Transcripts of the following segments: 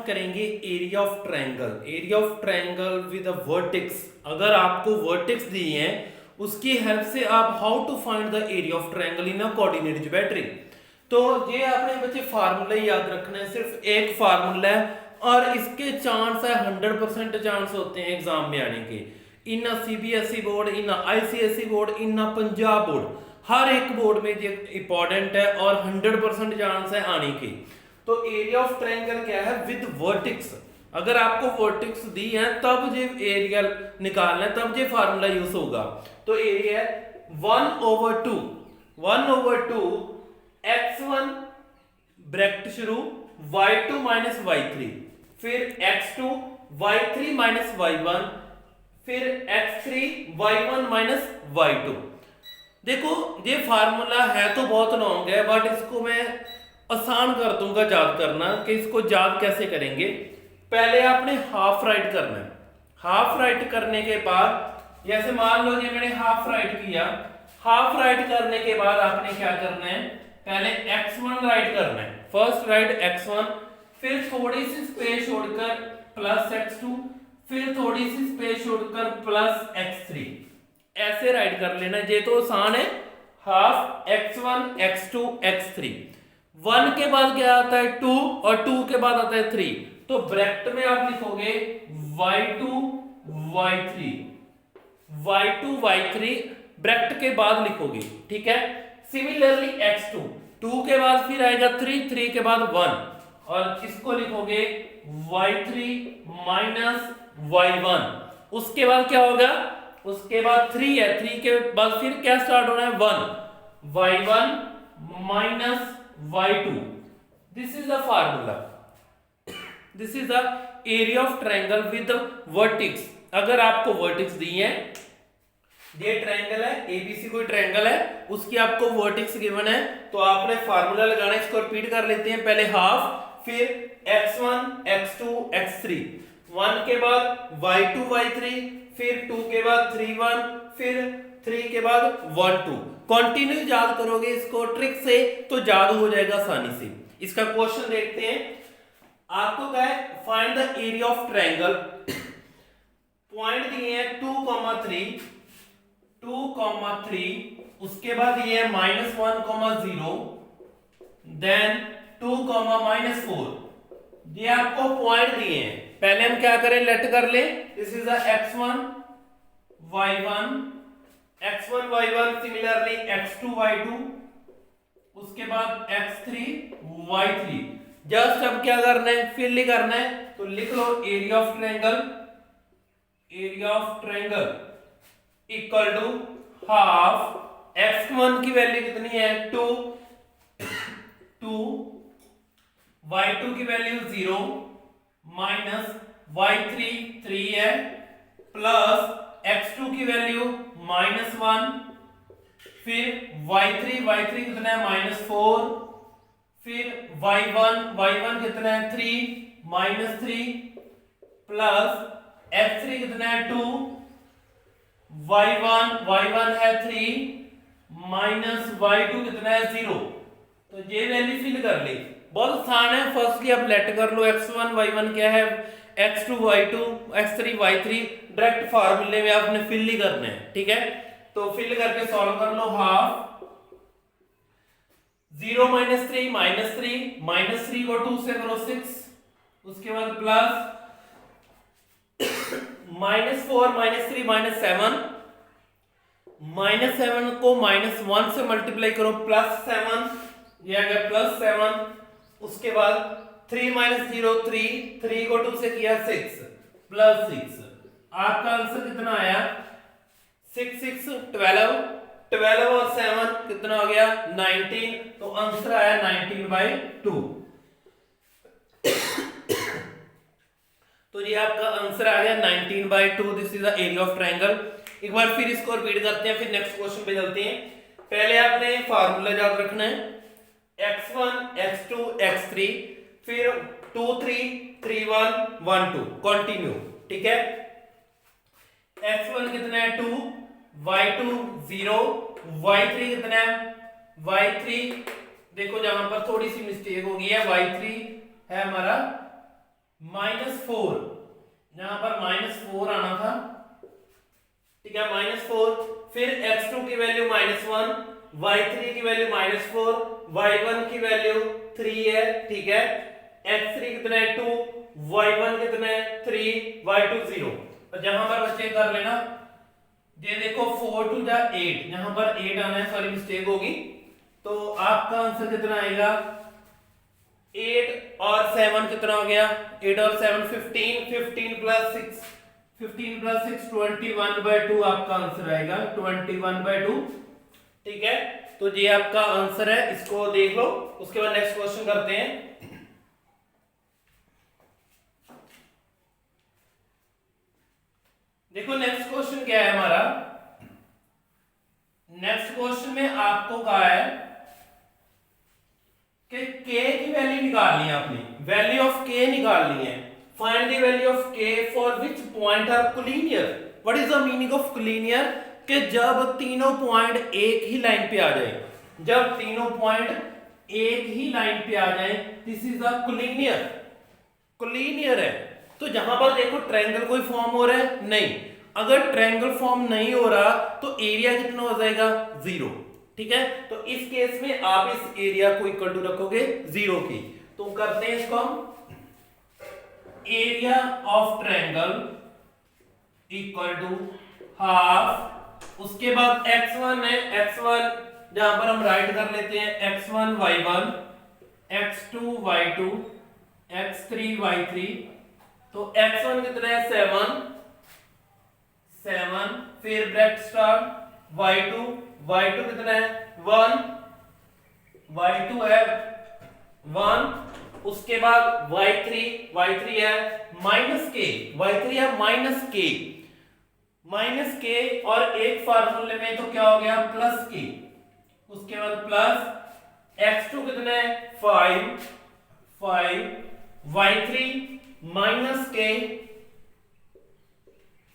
करेंगे area of triangle. Area of triangle with a vertex. अगर आपको वर्टेक्स दिए हैं उसकी हेल्प से आप how to find the area of triangle in a coordinate geometry. तो ये आपने बच्चे फार्मूला याद रखना है, सिर्फ एक फार्मूला है और इसके चांस है 100% चांस होते हैं एग्जाम में आने के। In CBSE board, in ICSE board, in Punjab board, हर एक बोर्ड में ये इंपॉर्टेंट है और 100% चांस है आने के। तो एरिया ऑफ ट्रायंगल क्या है विद वर्टेक्स। अगर आपको वर्टेक्स दी है तब ये एरिया निकालना है, तब ये फार्मूला यूज होगा। तो एरिया है 1/2 x1 ब्रैकेट शुरू y2 माइनस y3, फिर x2 y3 माइनस y1, फिर x3 y1 माइनस y2। देखो ये फार्मूला है तो बहुत लॉन्ग है, बट इसको मैं आसान कर दूंगा याद करना कि इसको याद कैसे करेंगे। पहले आपने हाफ राइट करना है। हाफ राइट करने के बाद जैसे मान लो जी मैंने हाफ राइट किया, हाफ राइट करने के बाद आपने क्या करना है, पहले x1 राइट करना है, फर्स्ट राइट x1, फिर थोड़ी सी स्पेस छोड़कर प्लस x2, फिर थोड़ी सी स्पेस छोड़कर प्लस x3, ऐसे राइट कर लेना। ये तो आसान है। हाफ x1 x2 x3, 1 के बाद क्या आता है 2 और 2 के बाद आता है 3, तो ब्रैकेट में आप लिखोगे y2 y3, y2 y3 bracket के बाद लिखोगे, ठीक है। सिमिलरली x2, 2 के बाद फिर आएगा 3, 3 के बाद 1 और इसको लिखोगे y3 माइनस y1। उसके बाद क्या होगा, उसके बाद 3 है, 3 के बाद फिर क्या स्टार्ट होना है 1, y1 minus y2। This is the formula, this is the area of triangle with vertex. अगर आपको वर्टेक्स दी है, ये ट्रायंगल है एबीसी, कोई ट्रायंगल है उसकी आपको वर्टेक्स गिवन है, तो आपने फार्मूला लगाना है। इसको रिपीट कर लेते हैं, पहले हाफ, फिर x1 x2 x3, 1 के बाद y2 y3, फिर 2 के बाद 3 1, फिर 3 के बाद 1 2। कंटिन्यू याद करोगे इसको ट्रिक से तो याद हो जाएगा आसानी से। इसका क्वेश्चन देखते हैं। आपको क्या है, find the area of triangle. Point दिए हैं 2,3, 2,3, उसके बाद ये है -1,0, देन 2,-4। ये आपको पॉइंट दिए हैं, पहले हम क्या करें, लेट कर ले। This is x1 y1, x1 y1, similarly x2 y2, उसके बाद x3 y3। जस्ट अब क्या करना है, फिल ही करना है, तो लिख लो area of triangle, area of triangle equal to half x1 की वैल्यू कितनी है 2, y2 की वैल्यू 0 माइनस y3 3 है, प्लस x2 की वैल्यू -1, फिर y3 कितना है -4, फिर y1 कितना है 3 -3, प्लस x3 कितना है 2, y1 है 3 माइनस y2 कितना है 0। तो ये वैल्यू फिल कर ली, बहुत आसान है। फर्स्टली आप लेट कर लो, x1 y1 क्या है, x2 y2 x3 y3, direct फार्मूले में आपने फिल ही करना है, ठीक है। तो फिल करके सॉल्व कर लो। हाफ 0 -3 को 2 से करो 6, उसके बाद प्लस -4 -3 -7, -7 को -1 से मल्टीप्लाई करो +7, ये आ गया +7। उसके बाद 3 -0 3 को 2 से किया 6 +6। आपका आंसर कितना आया 6 6 12 और 7 कितना हो गया 19। तो आंसर आया 19/2। तो ये आपका आंसर आ गया 19/2। This is the area of triangle. एक बार फिर इसको रिपीट करते हैं, फिर नेक्स्ट क्वेश्चन पे चलते हैं। पहले आपने फार्मूला याद रखना है, x1 x2 x3, फिर 2 3 3 1 1 2, कंटिन्यू, ठीक है। x1 कितना है 2, y2 0, y3 कितना है y3, देखो जहां पर थोड़ी सी मिस्टेक हो गई है, y3 है हमारा -4, यहां पर -4 आना था, ठीक है, -4। फिर x2 की वैल्यू -1, y3 की वैल्यू -4, y1 की वैल्यू 3 है, ठीक है। x3 कितना है 2, y1 कितना है 3, y2 0। और जहां पर बच्चे कर लेना, ये देखो 4 2 जा 8, यहां पर 8 आना है, सॉरी मिस्टेक होगी। तो आपका आंसर कितना आएगा, 8 और 7 कितना हो गया, 8 और 7 15, 15 प्लस 6, 15 प्लस 6 21/2 आपका आंसर आएगा, 21/2, ठीक है। तो ये आपका आंसर है, इसको देख लो। उसके बाद नेक्स्ट क्वेश्चन करते हैं। देखो नेक्स्ट क्वेश्चन क्या है हमारा, नेक्स्ट क्वेश्चन में आपको कहा है कि k की वैल्यू निकालनी है, आपने वैल्यू ऑफ k निकालनी है। Find the value of k for which point are collinear. What is the meaning of collinear, कि जब तीनों पॉइंट एक ही लाइन पे आ जाए, जब तीनों पॉइंट एक ही लाइन पे आ जाए, this is the collinear. Collinear है तो जहां पर देखो ट्रायंगल कोई फॉर्म हो रहा है नहीं, अगर ट्रायंगल फॉर्म नहीं हो रहा तो एरिया कितना हो जाएगा 0, ठीक है। तो इस केस में आप इस एरिया को इक्वल टू रखोगे 0 की। तो करते हैं इसको हम, area of triangle equal to half, उसके बाद x1 है, x1 जहां पर हम राइट कर लेते हैं x1 y1, x2 y2, x3 y3। तो x1 कितना है 7, 7, फिर ब्रैकेट स्टार्ट y2, y2 कितना है 1, y2 है 1, उसके बाद y3, y3 है -k, y3 है -k और एक फार्मूले में तो क्या हो गया +k, उसके बाद प्लस x2 कितना है 5, y3 -k,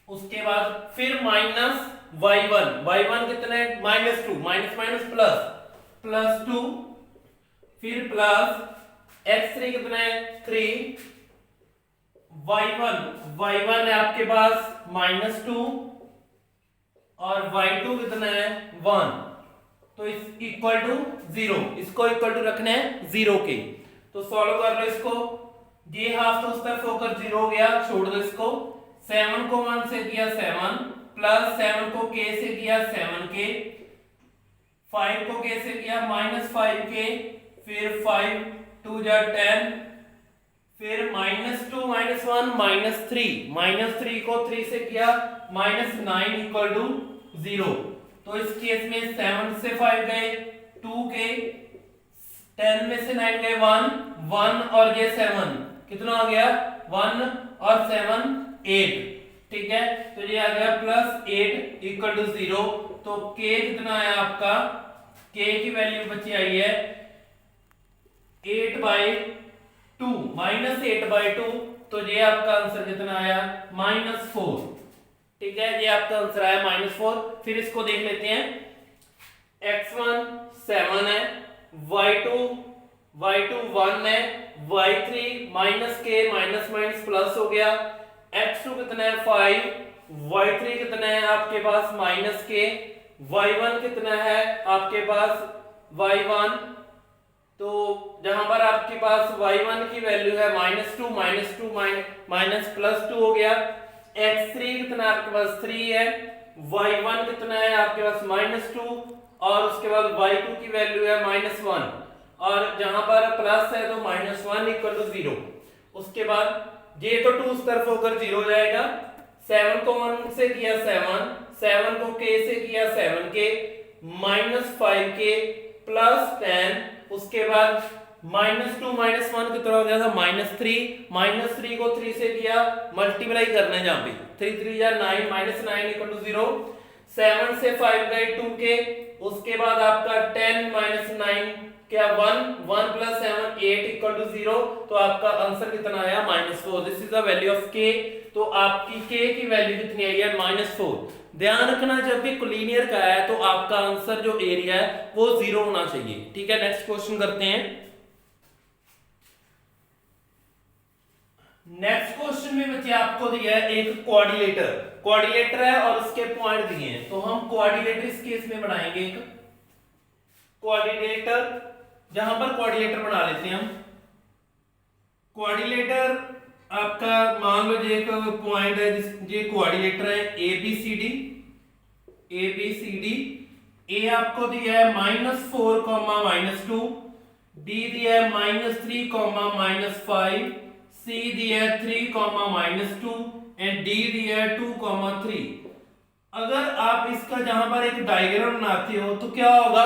उसके बाद फिर y1 कितना है -2, +2, फिर प्लस x3 कितना है 3, y1 है आपके पास -2 और y2 कितना है 1, तो इस इक्वल टू 0, इसको इक्वल टू रखना है 0 के। तो सॉल्व कर लो इसको, ये हाफ तो उस तरफ होकर 0 हो गया, छोड़ दो इसको। 7 को 1 से किया 7, प्लस 7 को k से किया 7k, 5 को k से किया -5k, फिर 5 2 जा 10, फिर -2 -1 -3 को 3 से किया -9 इक्वल टू 0। तो इस केस में 7 से 5 गए 2k, 10 में से 9 गए 1 और ये 7 कितना हो गया 1 और 7 8, ठीक है। तो ये आ गया +8 इक्वल टू 0। तो k कितना है आपका, k की वैल्यू बची आई है 8/2, -8/2। तो ये आपका आंसर कितना आया -4, ठीक है, ये आपका आंसर आया -4। फिर इसको देख लेते हैं, x1 7 है, y2 1 है, y3 -k माइनस प्लस हो गया, x2 कितना है 5, y3 कितना है आपके पास -k, y1 कितना है आपके पास y1। तो जहां पर आपके पास y1 की वैल्यू है -2 +2 हो गया, x3 कितना आपके पास 3 है, y1 कितना है आपके पास -2 और उसके बाद y2 की वैल्यू है -1 और जहां पर प्लस है तो -1 इक्वल टू 0। उसके बाद ये तो 2 उस तरफ होकर 0 हो जाएगा, 7 को 1 से किया 7 को k से किया 7k, -5k +10, उसके बाद -2 -1 कितना हो गया था -3 को 3 से किया मल्टीप्लाई करना है जहां पे 3 3 या 9 -9 इक्वल टू 0। 7 से 5 गए 2k, उसके बाद आपका 10 -9 क्या 1 + 7 8 इक्वल टू 0। तो आपका आंसर कितना आया -4। This is the value of k। तो आपकी k की वैल्यू कितनी आई है -4। ध्यान रखना जब भी कोलिनियर का है तो आपका आंसर जो एरिया है वो 0 होना चाहिए, ठीक है। नेक्स्ट क्वेश्चन करते हैं। नेक्स्ट क्वेश्चन में बच्चे आपको दिया है एक कोऑर्डिनेटर है और उसके पॉइंट दिए हैं, तो हम कोऑर्डिनेटर इस केस में बनाएंगे एक कोऑर्डिनेटर, जहां पर कोऑर्डिनेटर बना लेते हैं हम। कोऑर्डिनेटर आपका मान लो ये एक पॉइंट है, ये कोऑर्डिनेटर है ए बी सी डी। ए आपको दिया है -4, -2, डी दिया है -3, -5, सी दिया है 3, -2 एंड डी दिया है 2, 3। अगर आप इसका जहां पर एक डायग्राम बनाते हो तो क्या होगा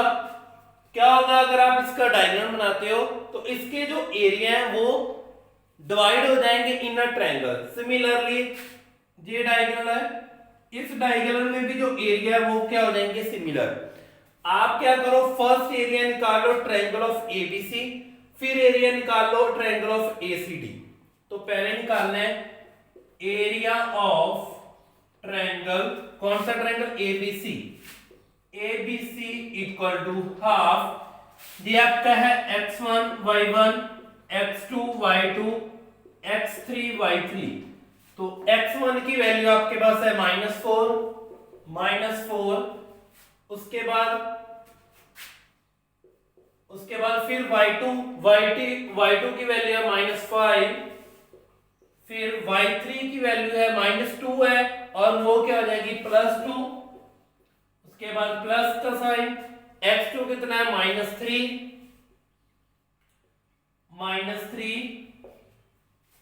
अगर आप इसका डायग्राम बनाते हो तो इसके जो एरिया है वो डिवाइड हो जाएंगे इन अ ट्रायंगल। सिमिलरली ये डायग्राम है, इस डायग्राम में भी जो एरिया है वो क्या हो जाएंगे सिमिलर। आप क्या करो, फर्स्ट एरिया निकाल लो ट्रायंगल ऑफ एबीसी, फिर एरिया निकाल लो ट्रायंगल ऑफ एसीडी। तो पहले निकालना है एरिया ऑफ ट्रायंगल, कौन सा triangle, ABC. ABC equal to half, ये आपका है x1 y1, x2 y2, x3 y3। तो x1 की वैल्यू आपके पास है -4, उसके बाद फिर y2 की वैल्यू है -5, फिर y3 की वैल्यू है -2 है और वो क्या हो जाएगी +2, उसके बाद प्लस का साइन, x2 कितना है -3,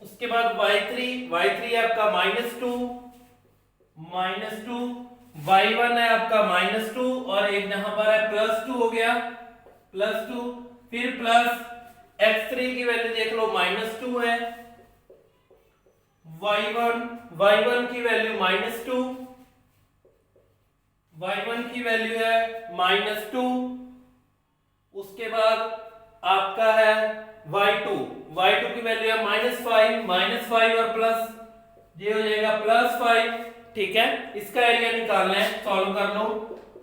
उसके बाद y3 आपका -2, y1 है आपका -2 और एक यहां पर है +2 हो गया, +2, फिर प्लस x3 की वैल्यू देख लो -2 है, y1 की वैल्यू -2, y1 की वैल्यू है -2, उसके बाद आपका है y2 की वैल्यू है -5 और प्लस ये हो जाएगा +5। ठीक है, इसका एरिया निकालना है, सॉल्व कर लो।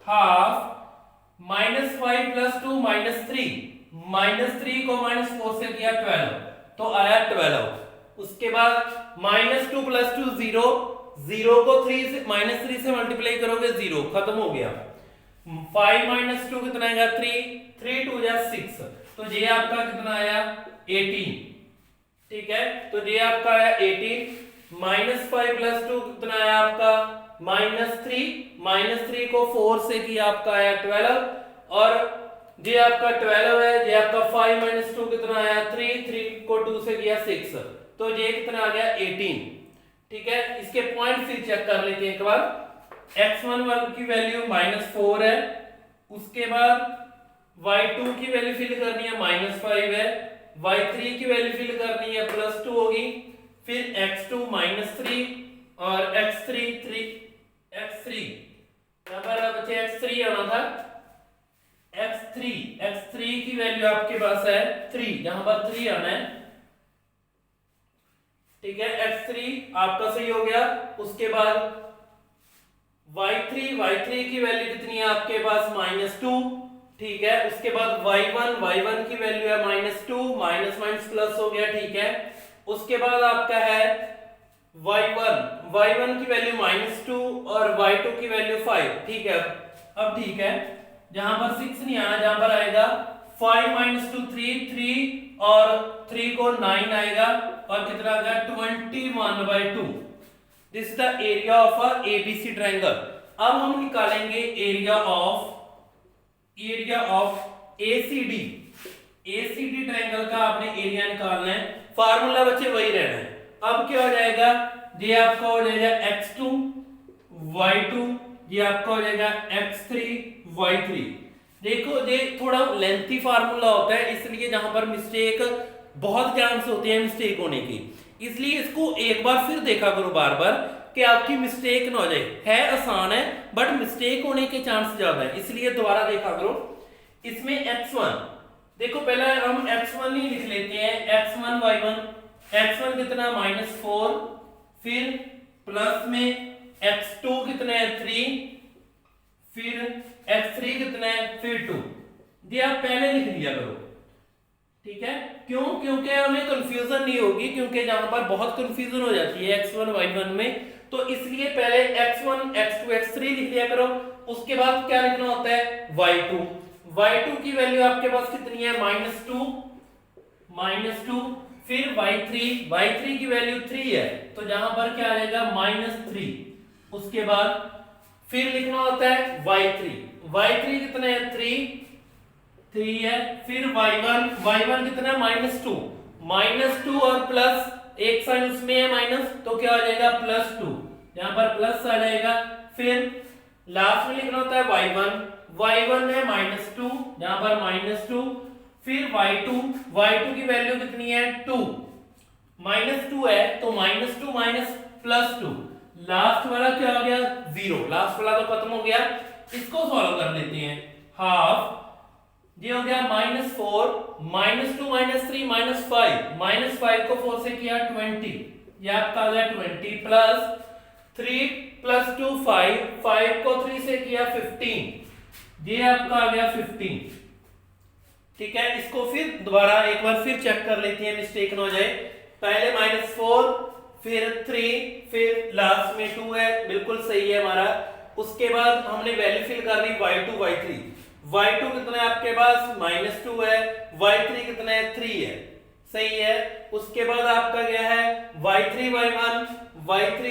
हाफ -5 + 2 -3 को -4 से किया 12 तो आया 12। उसके बाद -2 + 2 0 को 3 से मल्टीप्लाई करोगे 0 खत्म हो गया। 5 - 2 कितना आएगा 3 2 जा 6, तो ये आपका कितना आया 18। ठीक है, तो ये आपका आया 18। -5 + 2 कितना आया आपका -3 को 4 से किया आपका आया 12 और ये आपका 12 है, ये आपका 5 - 2 कितना आया 3 को 2 से किया 6, तो ये कितना आ गया 18। ठीक है, इसके पॉइंट फिर चेक कर लेते हैं एक बार। x1 की वैल्यू -4 है, उसके बाद y2 की वैल्यू फिल करनी है -5 है, y3 की वैल्यू फिल करनी है +2 होगी, फिर x2 -3 और x3 यहां पर बच्चे x3 आना था, x3 की वैल्यू आपके पास है 3, यहां पर 3 आना है। ठीक है, x3 आपका सही हो गया। उसके बाद y3 की वैल्यू कितनी है आपके पास -2। ठीक है, उसके बाद y1 की वैल्यू है -2, माइनस प्लस हो गया। ठीक है, उसके बाद आपका है y1 की वैल्यू -2 और y2 की वैल्यू 5। ठीक है, अब ठीक है, जहां पर 6 नहीं आना, जहां पर आएगा 5 - 2 3 और 3 को 9 आएगा और कितना आ गया 21/2। This is the area of a ABC triangle. अब हम निकालेंगे एरिया ऑफ एसीडी ट्रायंगल का आपने एरिया निकालना है, फार्मूला बच्चे वही रहना है। अब क्या हो जाएगा, ये आपका हो जाएगा x2 y2, ये आपका हो जाएगा x3 y3। देखो ये थोड़ा लेंथी फार्मूला होता है, इसलिए जहां पर मिस्टेक बहुत चांस होते हैं मिस्टेक होने की, इसलिए इसको एक बार फिर देखा करो बार बार कि आपकी मिस्टेक ना हो जाए। है आसान है बट मिस्टेक होने के चांस ज्यादा है, इसलिए दोबारा देखा करो। इसमें x1 देखो, पहले हम x1 ही लिख लेते हैं, x1 y1, x1 कितना -4, फिर प्लस में x2 कितना है 3, फिर x3 कितना है फिर 2, ये आप पहले लिख लिया करो। ठीक है, क्यों? क्योंकि हमें कंफ्यूजन नहीं होगी, क्योंकि जहां पर बहुत कंफ्यूजन हो जाती है x1 y1 में, तो इसलिए पहले x1 x2 x3 लिख लिया करो, उसके बाद क्या लिखना होता है y2। y2 की वैल्यू आपके पास कितनी है -2, फिर y3 की वैल्यू 3 है, तो जहां पर क्या आ जाएगा -3। उसके बाद फिर लिखना होता है y3 कितना है 3 है, फिर y1 कितना है -2 और प्लस एक साइन उसमें है माइनस, तो क्या हो जाएगा +2, यहां पर प्लस आ जाएगा। फिर लास्ट में लिखना होता है y1 है -2, यहां पर -2, फिर y2 की वैल्यू कितनी है 2 -2 है, तो -2 माइनस +2, लास्ट वाला क्या हो गया 0, लास्ट वाला तो खत्म हो गया। इसको सॉल्व कर लेते हैं, हाफ ये हो गया -4, -2 -3 -5 को 4 से किया 20, ये आपका आ गया 20 प्लस 3 + 2 5 को 3 से किया 15, ये आपका आ गया 15। ठीक है, इसको फिर दोबारा एक बार फिर चेक कर लेते हैं, मिस्टेक ना हो जाए। पहले -4, फिर 3, फिर लास्ट में 2 है, बिल्कुल सही है हमारा। उसके बाद हमने वैल्यू फिल कर ली y2 कितना है आपके पास -2 है, y3 कितना है 3 है, सही है। उसके बाद आपका क्या है y3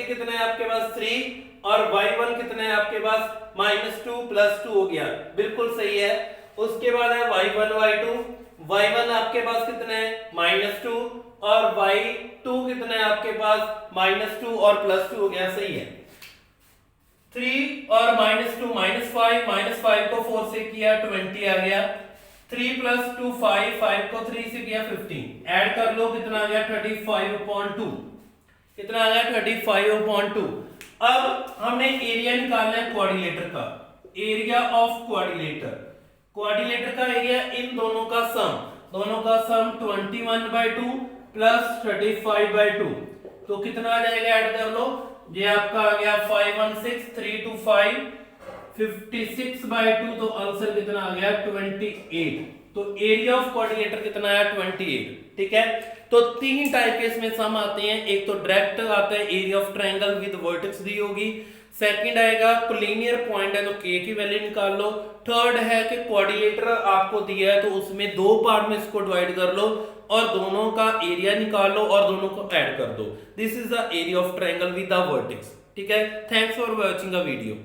कितना है आपके पास 3 और y1 कितना है आपके पास -2 + 2 हो गया, बिल्कुल सही है। उसके बाद है y1 आपके पास कितना है -2 और y2 कितना है आपके पास -2 और +2 हो गया, सही है। 3 और -2 -5 को 4 से किया 20 आ गया, 3 + 2 5 को 3 से किया 15, ऐड कर लो कितना आ गया 35/2, कितना आ गया 35/2। अब हमने एरिया निकालना है कोऑर्डिनेटर का, एरिया ऑफ कोऑर्डिनेटर का एरिया इन दोनों का सम 21/2 + 35/2, तो कितना आ जाएगा ऐड कर लो, ये आपका आ गया 516 3 to 5 56/2, तो आंसर कितना आ गया 28। तो एरिया ऑफ कोऑर्डिनेटर कितना आया 28। ठीक है, तो तीन टाइप के इसमें सम आते हैं, एक तो डायरेक्ट आता है area of triangle with vertex दी होगी, सेकंड आएगा कोलिनियर पॉइंट है तो के की वैल्यू निकाल लो, थर्ड है कि कोऑर्डिनेटर आपको दिया है तो उसमें दो पार्ट में इसको डिवाइड कर लो और दोनों का एरिया निकाल लो और दोनों को ऐड कर दो। This is the area of triangle with the vertex. ठीक है, thanks for watching the video.